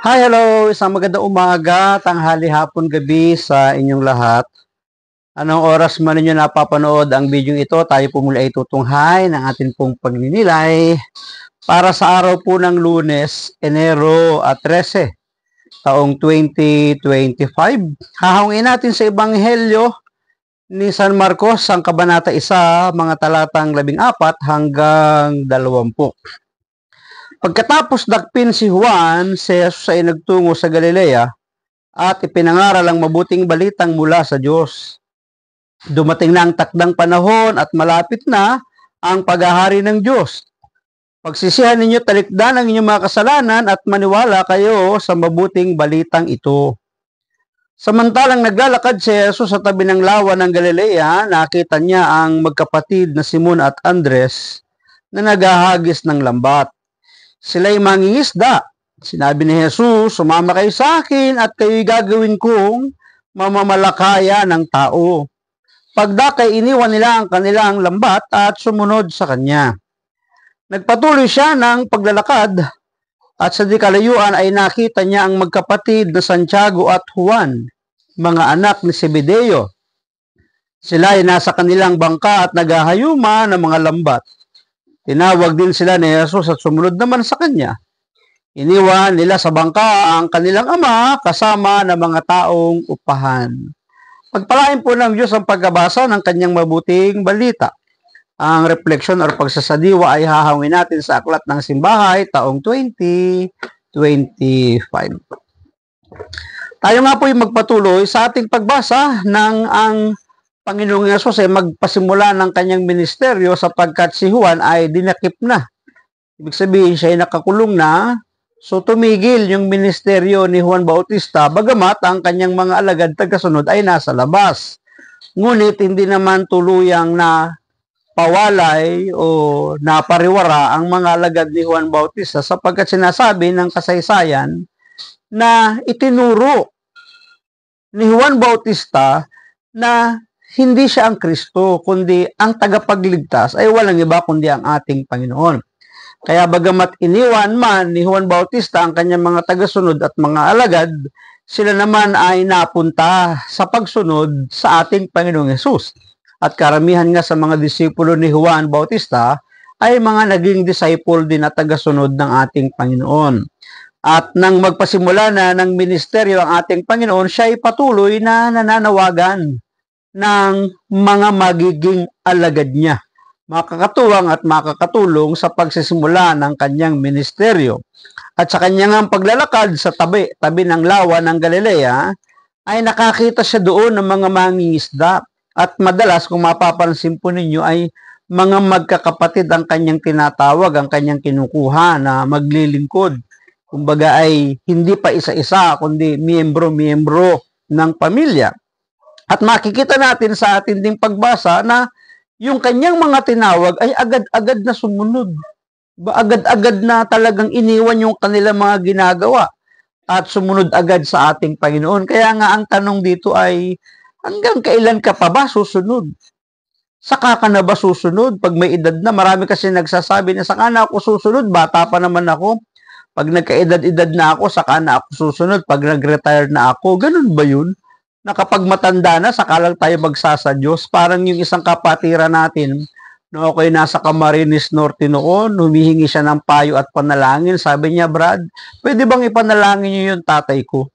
Hi, hello! Isang magandang umaga, tanghali, hapon, gabi sa inyong lahat. Anong oras man ninyo napapanood ang video ito, tayo po muli ay tutunghay ng ating pong pagninilay para sa araw po ng Lunes, Enero 13, taong 2025. Hahawin natin sa Ebanghelyo ni San Marcos, ang Kabanata 1, mga talatang 14 hanggang 20. Pagkatapos dakpin si Juan, si Jesus ay nagtungo sa Galilea at ipinangaral ang mabuting balitang mula sa Diyos. Dumating na ang takdang panahon at malapit na ang paghahari ng Diyos. Pagsisihan ninyo, talikdan ang inyong mga kasalanan at maniwala kayo sa mabuting balitang ito. Samantalang naglalakad si Jesus sa tabi ng lawa ng Galilea, nakita niya ang magkapatid na Simon at Andres na naghahagis ng lambat. Sila'y mangingisda. Sinabi ni Jesus, sumama kayo sa akin at kayo'y gagawin kong mamamalakaya ng tao. Pagdakay, iniwan nila ang kanilang lambat at sumunod sa kanya. Nagpatuloy siya ng paglalakad at sa di kalayuan ay nakita niya ang magkapatid na Santiago at Juan, mga anak ni Zebedeo. Sila ay nasa kanilang bangka at naghahayuma ng mga lambat. Tinawag din sila ni Jesus at sumunod naman sa kanya. Iniwan nila sa bangka ang kanilang ama kasama ng mga taong upahan. Pagpalain po ng Diyos ang pagkabasa ng kanyang mabuting balita. Ang refleksyon o pagsasadiwa ay hahawin natin sa Aklat ng Simbahay taong 2025. Tayo nga po yung magpatuloy sa ating pagbasa ng ang Panginoong Yesus ay magpasimula ng kanyang ministeryo sapagkat si Juan ay dinakip na. Ibig sabihin siya ay nakakulong na, so tumigil yung ministeryo ni Juan Bautista bagamat ang kanyang mga alagad tagasunod ay nasa labas. Ngunit hindi naman tuluyang na pawalay o napariwara ang mga alagad ni Juan Bautista sapagkat sinasabi ng kasaysayan na itinuro ni Juan Bautista na hindi siya ang Kristo, kundi ang tagapagligtas ay walang iba kundi ang ating Panginoon. Kaya bagamat iniwan man ni Juan Bautista ang kanyang mga tagasunod at mga alagad, sila naman ay napunta sa pagsunod sa ating Panginoong Hesus. At karamihan nga sa mga disipulo ni Juan Bautista ay mga naging disciple din at tagasunod ng ating Panginoon. At nang magpasimula na ng ministeryo ang ating Panginoon, siya ay patuloy na nananawagan ng mga magiging alagad niya, makakatuwang at makakatulong sa pagsisimula ng kanyang ministeryo. At sa kanyang paglalakad sa tabi ng lawa ng Galilea, ay nakakita siya doon ng mga mangingisda. At madalas, kung mapapansin po ninyo, ay mga magkakapatid ang kanyang tinatawag, ang kanyang kinukuha na maglilingkod. Kumbaga ay hindi pa isa-isa, kundi miyembro-miyembro ng pamilya. At makikita natin sa ating ding pagbasa na yung kanyang mga tinawag ay agad-agad na sumunod. Agad-agad na talagang iniwan yung kanilang mga ginagawa at sumunod agad sa ating Panginoon. Kaya nga ang tanong dito ay, hanggang kailan ka pa ba susunod? Saka ka na ba susunod? Pag may edad na, marami kasi nagsasabi na saka na ako susunod, bata pa naman ako. Pag nagkaedad-edad na ako, saka na ako susunod. Pag nag-retire na ako, ganun ba yun? Na kapag matanda na, saka lang tayo magsasadyos. Parang yung isang kapatira natin, no, ako'y nasa Camarines Norte noon, humihingi siya ng payo at panalangin. Sabi niya, Brad, pwede bang ipanalangin niyo yung tatay ko?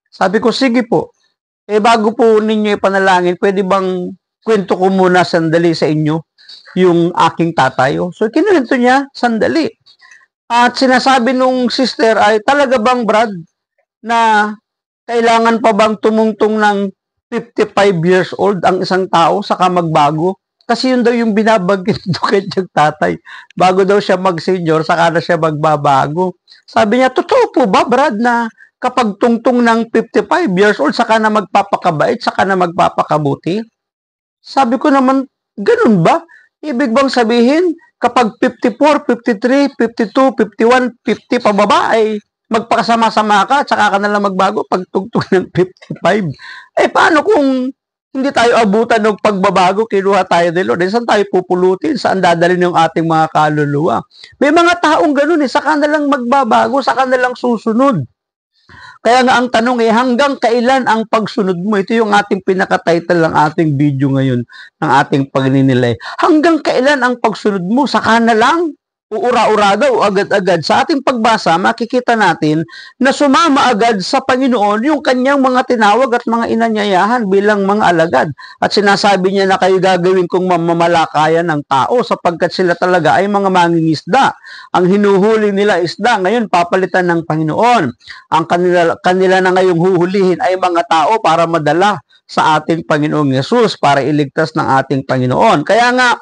Sabi ko, sige po. Bago po ninyo ipanalangin, pwede bang kwento ko muna sandali sa inyo yung aking tatay? So, kinuwento niya, sandali. At sinasabi nung sister ay, talaga bang, Brad, na kailangan pa bang tumungtong ng 55 years old ang isang tao saka magbago? Kasi yun daw yung binabagit do kay tatay. Bago daw siya mag-senior, saka na siya magbabago. Sabi niya, totoo po ba, Brad, na kapag tungtong ng 55 years old, saka na magpapakabait, saka na magpapakabuti? Sabi ko naman, ganun ba? Ibig bang sabihin, kapag 54, 53, 52, 51, 50 pababa ay magpakasama-sama ka at saka ka nalang magbago pag tugtog ng 55. Paano kung hindi tayo abutan ng pagbabago, kinuha tayo ni Lord. Saan tayo pupulutin? Saan dadalhin yung ating mga kaluluwa? May mga taong ganun eh, saka na lang magbabago, saka na lang susunod. Kaya nga ang tanong hanggang kailan ang pagsunod mo? Ito yung ating pinaka-title ng ating video ngayon, ng ating pagninilay. Hanggang kailan ang pagsunod mo? Saka na lang? Uura-ura daw, agad-agad. Sa ating pagbasa, makikita natin na sumama agad sa Panginoon yung kanyang mga tinawag at mga inanyayahan bilang mga alagad. At sinasabi niya na kayo gagawin kong mamamalakayan ng tao sapagkat sila talaga ay mga mangingisda. Ang hinuhuli nila isda, ngayon papalitan ng Panginoon. Ang kanila na ngayong huhulihin ay mga tao para madala sa ating Panginoong Yesus, para iligtas ng ating Panginoon. Kaya nga,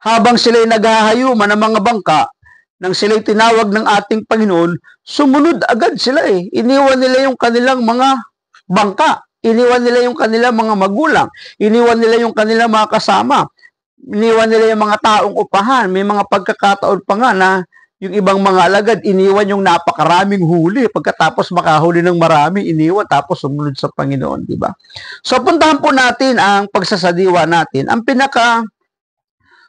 habang sila'y naghahayuman ng mga bangka, nang sila'y tinawag ng ating Panginoon, sumunod agad sila eh. Iniwan nila yung kanilang mga bangka. Iniwan nila yung kanilang mga magulang. Iniwan nila yung kanilang mga kasama. Iniwan nila yung mga taong upahan. May mga pagkakataon pa nga na yung ibang mga alagad, iniwan yung napakaraming huli. Pagkatapos makahuli ng marami, iniwan tapos sumunod sa Panginoon, di ba? So puntahan po natin ang pagsasadiwa natin. Ang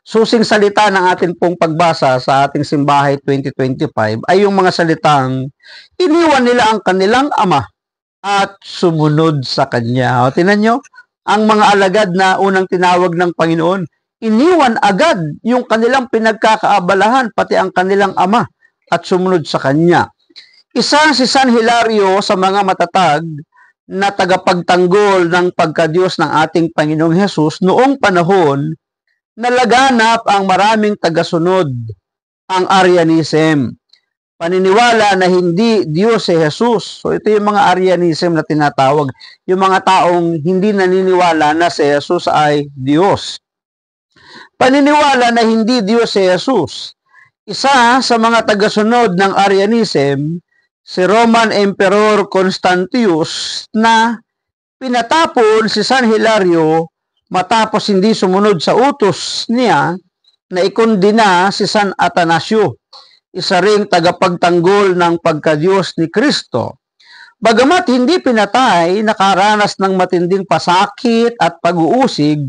susing salita ng ating pong pagbasa sa ating Simbahay 2025 ay yung mga salitang iniwan nila ang kanilang ama at sumunod sa kanya. O, tinan nyo, ang mga alagad na unang tinawag ng Panginoon, iniwan agad yung kanilang pinagkakaabalahan, pati ang kanilang ama, at sumunod sa kanya. Isa si San Hilario sa mga matatag na tagapagtanggol ng pagkadiyos ng ating Panginoong Hesus noong panahon nalaganap ang maraming tagasunod, ang Arianism. Paniniwala na hindi Diyos si Jesus. So ito yung mga Arianism na tinatawag. Yung mga taong hindi naniniwala na si Jesus ay Diyos. Paniniwala na hindi Diyos si Jesus. Isa sa mga tagasunod ng Arianism, si Roman Emperor Constantius, na pinatapon si San Hilario matapos hindi sumunod sa utos niya na ikondina si San Atanasio, isa ring tagapagtanggol ng pagkadiyos ni Kristo. Bagamat hindi pinatay, nakaranas ng matinding pasakit at pag-uusig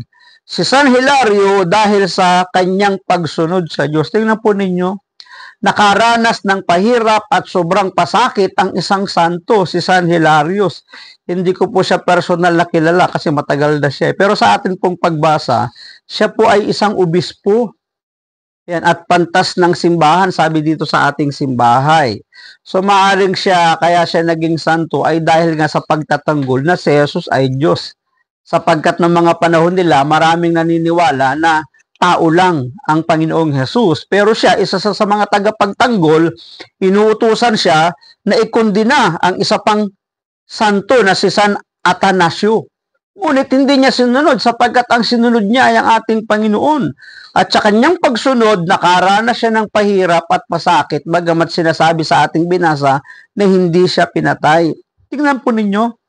si San Hilario dahil sa kanyang pagsunod sa Diyos. Tingnan po ninyo, nakaranas ng pahirap at sobrang pasakit ang isang santo, si San Hilarios. Hindi ko po siya personal na kilala kasi matagal na siya. Pero sa atin pong pagbasa, siya po ay isang obispo. Yan, at pantas ng simbahan, sabi dito sa ating simbahay. So maaring siya, kaya siya naging santo ay dahil nga sa pagtatanggol na si Jesus ay Diyos. Sapagkat ng mga panahon nila, maraming naniniwala na tao lang ang Panginoong Hesus. Pero siya, isa sa mga tagapagtanggol, inuutusan siya na ikondina ang isa pang santo na si San Atanasio. Ngunit hindi niya sinunod sapagkat ang sinunod niya ay ang ating Panginoon. At sa kanyang pagsunod, nakaranas siya ng pahirap at pasakit, bagamat sinasabi sa ating binasa na hindi siya pinatay. Tingnan po ninyo,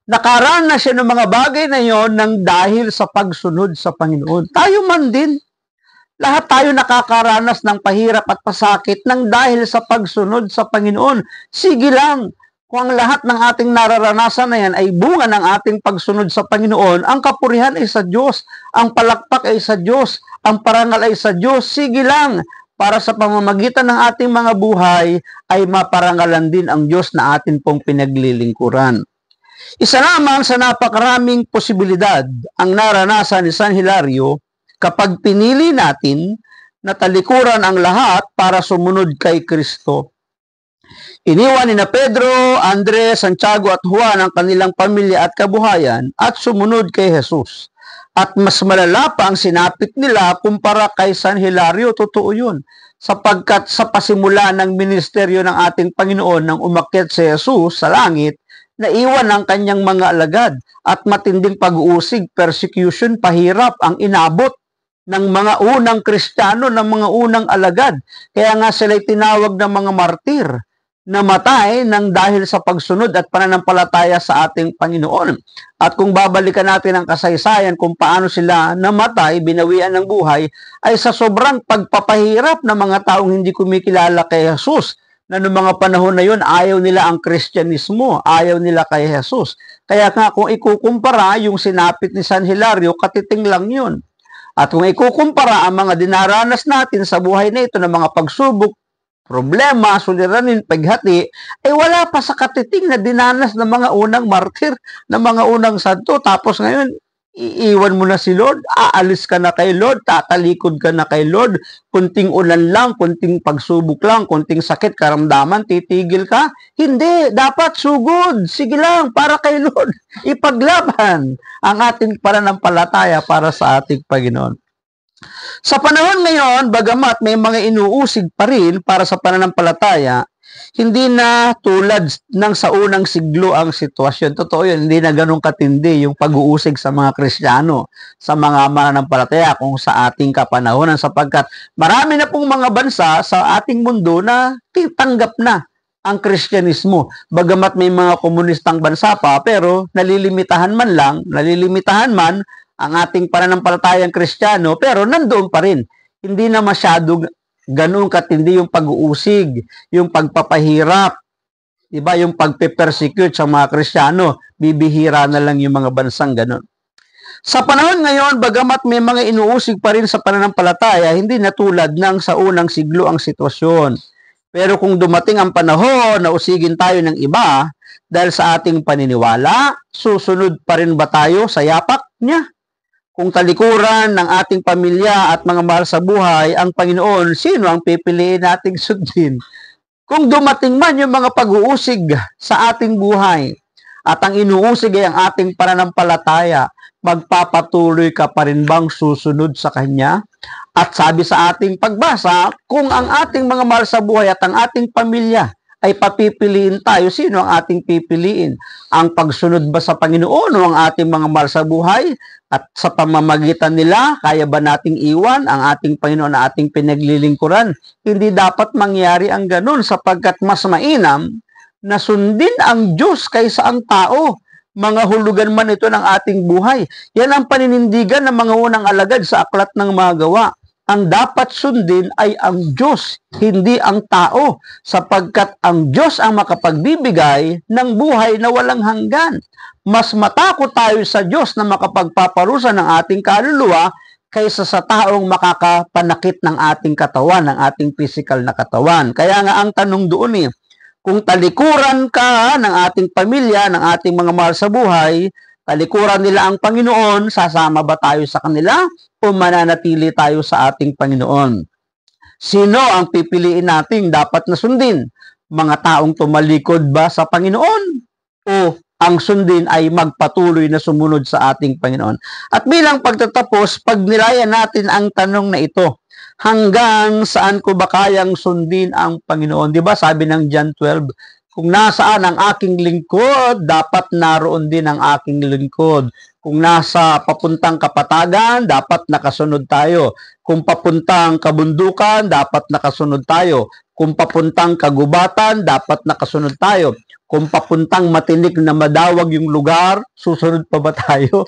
nakaranas siya ng mga bagay na yon nang dahil sa pagsunod sa Panginoon. Tayo man din, lahat tayo nakakaranas ng pahirap at pasakit nang dahil sa pagsunod sa Panginoon. Sige lang, kung ang lahat ng ating nararanasan na yan ay bunga ng ating pagsunod sa Panginoon, ang kapurihan ay sa Diyos, ang palakpak ay sa Diyos, ang parangal ay sa Diyos. Sige lang, para sa pamamagitan ng ating mga buhay ay maparangalan din ang Diyos na atin pong pinaglilingkuran. Isa lamang sa napakaraming posibilidad ang naranasan ni San Hilario kapag pinili natin na talikuran ang lahat para sumunod kay Kristo. Iniwan ni na Pedro, Andres, Santiago at Juan ang kanilang pamilya at kabuhayan at sumunod kay Jesus. At mas malala pa ang sinapit nila kumpara kay San Hilario. Totoo yun. Sapagkat sa pasimula ng ministeryo ng ating Panginoon nang umakyat si Jesus sa langit, naiwan ang kanyang mga alagad at matinding pag-uusig, persecution, pahirap ang inabot ng mga unang Kristiyano, ng mga unang alagad. Kaya nga sila'y tinawag ng mga martir, namatay ng dahil sa pagsunod at pananampalataya sa ating Panginoon. At kung babalikan natin ang kasaysayan kung paano sila namatay, binawian ng buhay, ay sa sobrang pagpapahirap ng mga taong hindi kumikilala kay Jesus. na noong mga panahon na yun, ayaw nila ang Kristyanismo, ayaw nila kay Jesus. Kaya nga kung ikukumpara yung sinapit ni San Hilario, katiting lang yun. At kung ikukumpara ang mga dinaranas natin sa buhay na ito ng mga pagsubok, problema, suliranin, paghati, ay wala pa sa katiting na dinanas ng mga unang martir, ng mga unang santo. Tapos ngayon, iiwan mo na si Lord, aalis ka na kay Lord, tatalikod ka na kay Lord, kunting ulan lang, kunting pagsubok lang, kunting sakit, karamdaman, titigil ka. Hindi, dapat sugod, sige lang, para kay Lord, ipaglaban ang ating pananampalataya para sa ating Panginoon. Sa panahon ngayon, bagamat may mga inuusig pa rin para sa pananampalataya, hindi na tulad ng sa unang siglo ang sitwasyon. Totoo yun, hindi na ganun katindi yung pag-uusig sa mga Kristiyano, sa mga mananampalataya kung sa ating kapanahonan, sapagkat marami na pong mga bansa sa ating mundo na titanggap na ang Kristyanismo. Bagamat may mga komunistang bansa pa, pero nalilimitahan man ang ating pananampalatayang Kristiyano, pero nandoon pa rin. Hindi na masyado ganun katindi yung pag-uusig, yung pagpapahirap, diba? Yung pagpe-persecute sa mga Kristiyano, bibihira na lang yung mga bansang ganun. Sa panahon ngayon, bagamat may mga inuusig pa rin sa pananampalataya, hindi na tulad ng sa unang siglo ang sitwasyon. Pero kung dumating ang panahon na usigin tayo ng iba dahil sa ating paniniwala, susunod pa rin ba tayo sa yapak niya? Kung talikuran ng ating pamilya at mga mahal sa buhay ang Panginoon, sino ang pipiliin nating sundin? Kung dumating man yung mga pag-uusig sa ating buhay at ang inuusig ay ang ating pananampalataya, magpapatuloy ka pa rin bang susunod sa Kanya? At sabi sa ating pagbasa, kung ang ating mga mahal sa buhay at ang ating pamilya ay papipiliin tayo, sino ang ating pipiliin? Ang pagsunod ba sa Panginoon o ang ating mga mahal sa buhay? At sa pamamagitan nila, kaya ba nating iwan ang ating Panginoon na ating pinaglilingkuran? Hindi dapat mangyari ang ganun sapagkat mas mainam na sundin ang Diyos kaysa ang tao. Mga hulugan man ito ng ating buhay. Yan ang paninindigan ng mga unang alagad sa Aklat ng Mga Gawa. Ang dapat sundin ay ang Diyos, hindi ang tao, sapagkat ang Diyos ang makapagbibigay ng buhay na walang hanggan. Mas matakot tayo sa Diyos na makapagpaparusa ng ating kaluluwa kaysa sa taong makakapanakit ng ating katawan, ng ating physical na katawan. Kaya nga ang tanong doon kung talikuran ka ng ating pamilya, ng ating mga mahal sa buhay, talikuran nila ang Panginoon, sasama ba tayo sa kanila o mananatili tayo sa ating Panginoon? Sino ang pipiliin nating dapat na sundin? Mga taong tumalikod ba sa Panginoon? O ang sundin ay magpatuloy na sumunod sa ating Panginoon? At bilang pagtatapos, pag nilayan natin ang tanong na ito, hanggang saan ko ba kayang sundin ang Panginoon? Diba sabi ng John 12, kung nasaan ang aking lingkod, dapat naroon din ang aking lingkod. Kung nasa papuntang kapatagan, dapat nakasunod tayo. Kung papuntang kabundukan, dapat nakasunod tayo. Kung papuntang kagubatan, dapat nakasunod tayo. Kung papuntang matinik na madawag yung lugar, susunod pa ba tayo?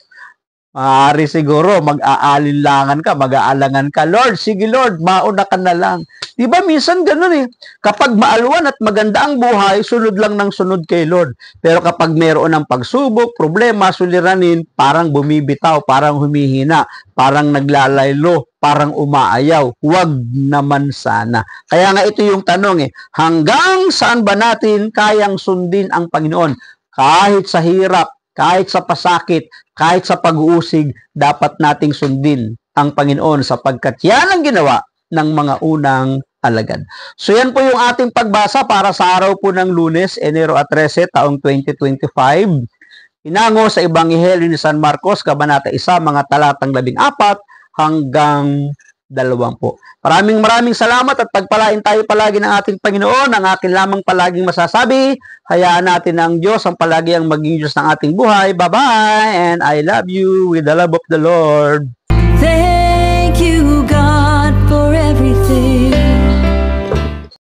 Maaari siguro, mag-aalinlangan ka, mag-aalangan ka. Lord, sige Lord, mauna ka na lang. Diba minsan ganun Kapag maalwan at maganda ang buhay, sunod lang ng sunod kay Lord. Pero kapag mayroon ng pagsubok, problema, suliranin, parang bumibitaw, parang humihina, parang naglalaylo, parang umaayaw. Huwag naman sana. Kaya nga ito yung tanong hanggang saan ba natin kayang sundin ang Panginoon? Kahit sa hirap, kahit sa pasakit, kahit sa pag-uusig, dapat nating sundin ang Panginoon sapagkat yan ang ginawa ng mga unang alagad. So yan po yung ating pagbasa para sa araw po ng Lunes, Enero 13, taong 2025. Hinango sa Ebanghelyo ni San Marcos, Kabanata 1, mga talatang 14 hanggang 20. Maraming salamat at pagpalain tayo palagi ng ating Panginoon. Ang akin lamang palaging masasabi, hayaan natin ang Diyos ang palagi ang maging Diyos ng ating buhay. Bye-bye and I love you with the love of the Lord. Thank you, God, for everything.